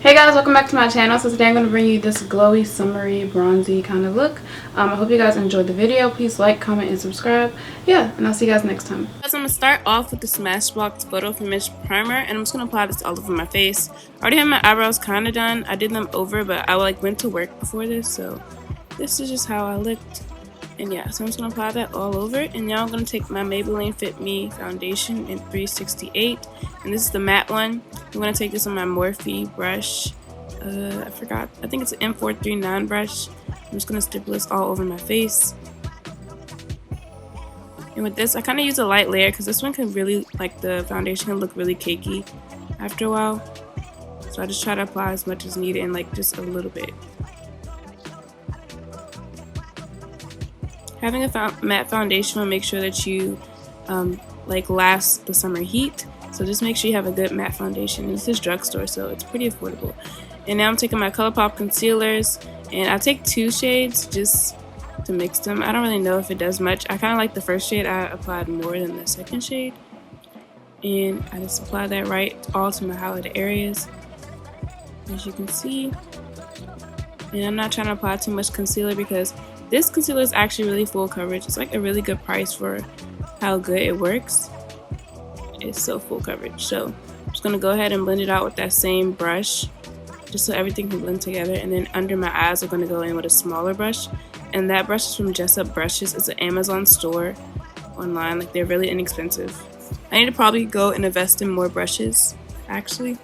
Hey guys, welcome back to my channel. So today I'm going to bring you this glowy, summery, bronzy kind of look. I hope you guys enjoyed the video. Please like, comment, and subscribe. Yeah, and I'll see you guys next time. So I'm going to start off with the Smashbox Photo Finish Primer, and I'm just going to apply this all over my face. I already have my eyebrows kind of done. I did them over, but I went to work before this, so this is just how I looked. And yeah, so I'm just going to apply that all over. And now I'm going to take my Maybelline Fit Me foundation in 368. And this is the matte one. I'm going to take this on my Morphe brush. I forgot. I think it's an M439 brush. I'm just going to stipple this all over my face. And with this, I kind of use a light layer because this one can really, like the foundation can look really cakey after a while. So I just try to apply as much as needed and like just a little bit. Having a matte foundation will make sure that you like last the summer heat. So just make sure you have a good matte foundation. This is drugstore, so it's pretty affordable. And now I'm taking my ColourPop concealers, and I take 2 shades just to mix them. I don't really know if it does much. I kind of like the first shade. I applied more than the second shade. And I just apply that right all to my highlighted areas, as you can see. And I'm not trying to apply too much concealer because this concealer is actually really full coverage. It's like a really good price for how good it works. It's so full coverage. So I'm just going to go ahead and blend it out with that same brush, just so everything can blend together. And then under my eyes, I'm going to go in with a smaller brush. And that brush is from Jessup Brushes. It's an Amazon store online. Like, they're really inexpensive. I need to probably go and invest in more brushes, actually.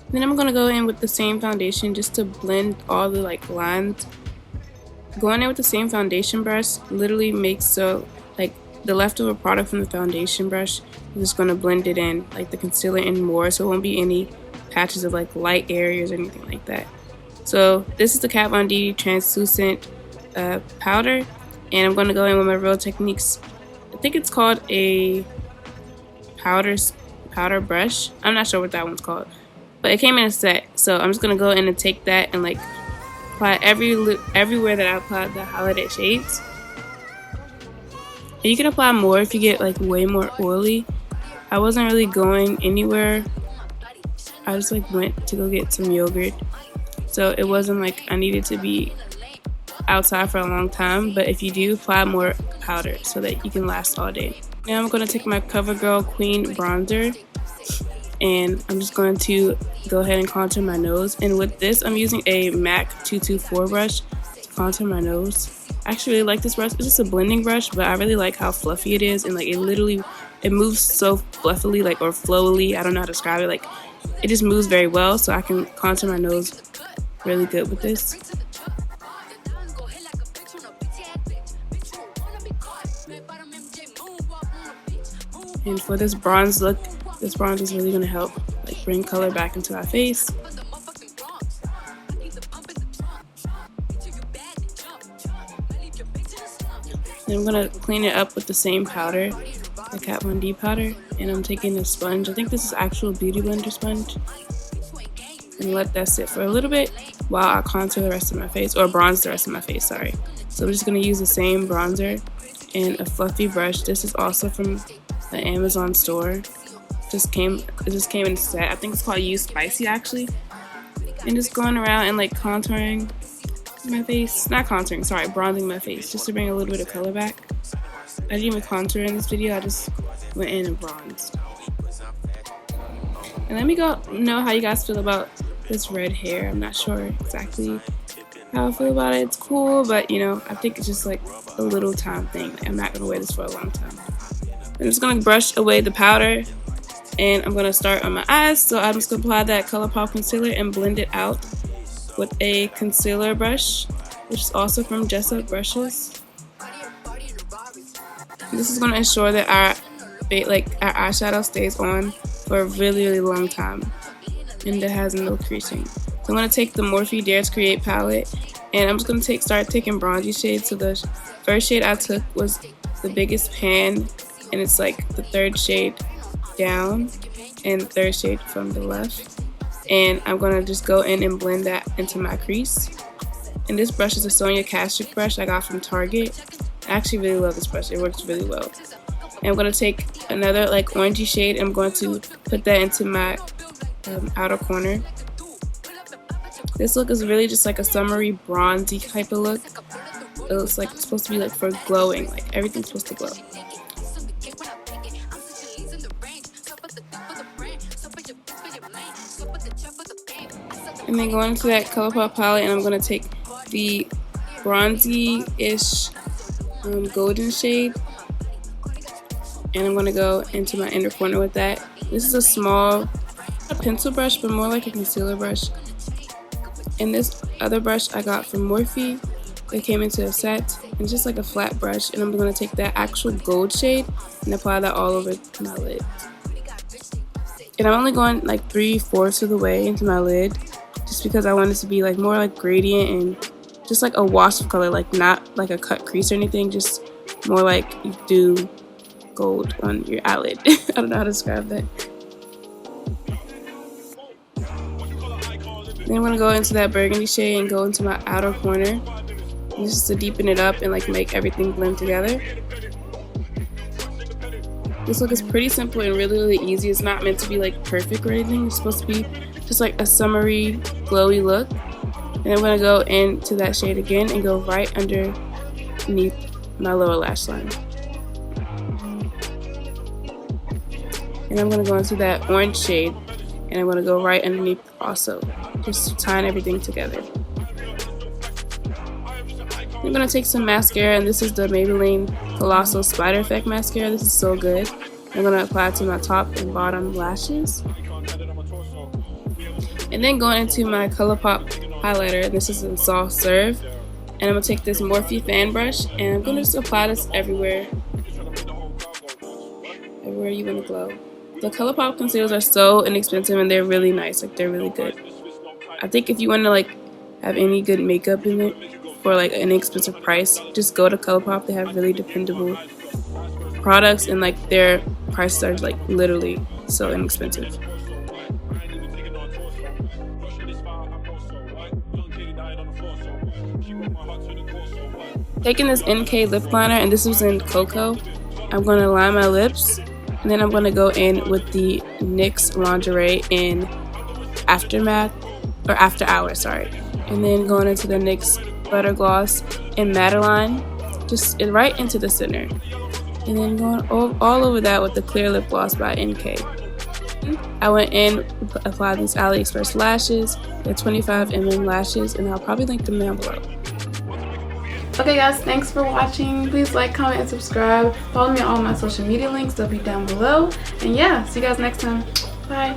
Then I'm going to go in with the same foundation just to blend all the like lines. Going in with the same foundation brush literally makes so like the leftover product from the foundation brush is just going to blend it in, like the concealer in more, so it won't be any patches of like light areas or anything like that. So this is the Kat Von D translucent powder, and I'm going to go in with my Real Techniques. I think it's called a powder brush. I'm not sure what that one's called. But it came in a set, so I'm just going to go in and take that and like apply everywhere that I applied the highlighted shades. And you can apply more if you get like way more oily. I wasn't really going anywhere. I just like went to go get some yogurt. So it wasn't like I needed to be outside for a long time, but if you do, apply more powder so that you can last all day. Now I'm going to take my CoverGirl Queen bronzer, and I'm just going to go ahead and contour my nose. And with this, I'm using a MAC 224 brush to contour my nose. I actually really like this brush. It's just a blending brush, but I really like how fluffy it is, and like it moves so fluffily, like, or flowily. I don't know how to describe it. Like, it just moves very well, so I can contour my nose really good with this. And for this bronze look, this bronze is really going to help like bring color back into our face. And I'm going to clean it up with the same powder, the Kat Von D powder. And I'm taking a sponge. I think this is actual Beauty Blender sponge. And let that sit for a little bit while I contour the rest of my face, or bronze the rest of my face, sorry. So I'm just going to use the same bronzer and a fluffy brush. This is also from the Amazon store. It just came in a set. I think it's called You Spicy, actually. And just going around and like contouring my face. Not contouring, sorry, bronzing my face, just to bring a little bit of color back. I didn't even contour in this video. I just went in and bronzed. And let me know how you guys feel about this red hair. I'm not sure exactly how I feel about it. It's cool, but you know, I think it's just like a little time thing. I'm not gonna wear this for a long time. I'm just gonna brush away the powder, and I'm gonna start on my eyes. So I'm just gonna apply that ColourPop concealer and blend it out with a concealer brush, which is also from Jessup Brushes. This is gonna ensure that our eyeshadow stays on for a really long time, and it has no creasing. So I'm gonna take the Morphe Dare to Create palette, and I'm just gonna start taking bronzy shades. So the first shade I took was the biggest pan, and it's like the third shade down and the third shade from the left. And I'm going to just go in and blend that into my crease. And this brush is a Sonia Kashuk brush I got from Target. I actually really love this brush. It works really well. And I'm going to take another like orangey shade and I'm going to put that into my outer corner. This look is really just like a summery bronzy type of look. It looks like it's supposed to be like for glowing, like everything's supposed to glow. And then going into that ColourPop palette, and I'm going to take the bronzy-ish golden shade, and I'm going to go into my inner corner with that. This is a small, not a pencil brush, but more like a concealer brush. And this other brush I got from Morphe. It came into a set, and it's just like a flat brush, and I'm going to take that actual gold shade and apply that all over my lid. And I'm only going like 3/4 of the way into my lid, just because I want it to be like more like gradient and just like a wash of color, like not like a cut crease or anything, just more like you do gold on your eyelid. I don't know how to describe that. Then I'm going to go into that burgundy shade and go into my outer corner. And this is to deepen it up and like make everything blend together. This look is pretty simple and really easy. It's not meant to be like perfect or anything. It's supposed to be just like a summery, glowy look. And I'm going to go into that shade again and go right underneath my lower lash line. And I'm going to go into that orange shade and I'm going to go right underneath also, just tying everything together. I'm going to take some mascara, and this is the Maybelline Colossal Spider Effect Mascara. This is so good. I'm going to apply it to my top and bottom lashes. And then going into my ColourPop highlighter, this is in Soft Serve. And I'm going to take this Morphe fan brush, and I'm going to just apply this everywhere you want to glow. The ColourPop concealers are so inexpensive, and they're really nice. Like, they're really good. I think if you want to like have any good makeup in it for like an inexpensive price, just go to ColourPop. They have really dependable products, and like their prices are like literally so inexpensive. Taking this NK lip liner, and this was in Cocoa. I'm going to line my lips, and then I'm going to go in with the NYX lingerie in Aftermath, or After Hours, sorry. And then going into the NYX Butter Gloss in Madeline, just right into the center. And then going all over that with the Clear Lip Gloss by NK. I went in, applied these AliExpress lashes. They're 25 mm lashes, and I'll probably link them down below. Okay guys, thanks for watching. Please like, comment, and subscribe. Follow me on all my social media links. They'll be down below. And yeah, see you guys next time. Bye.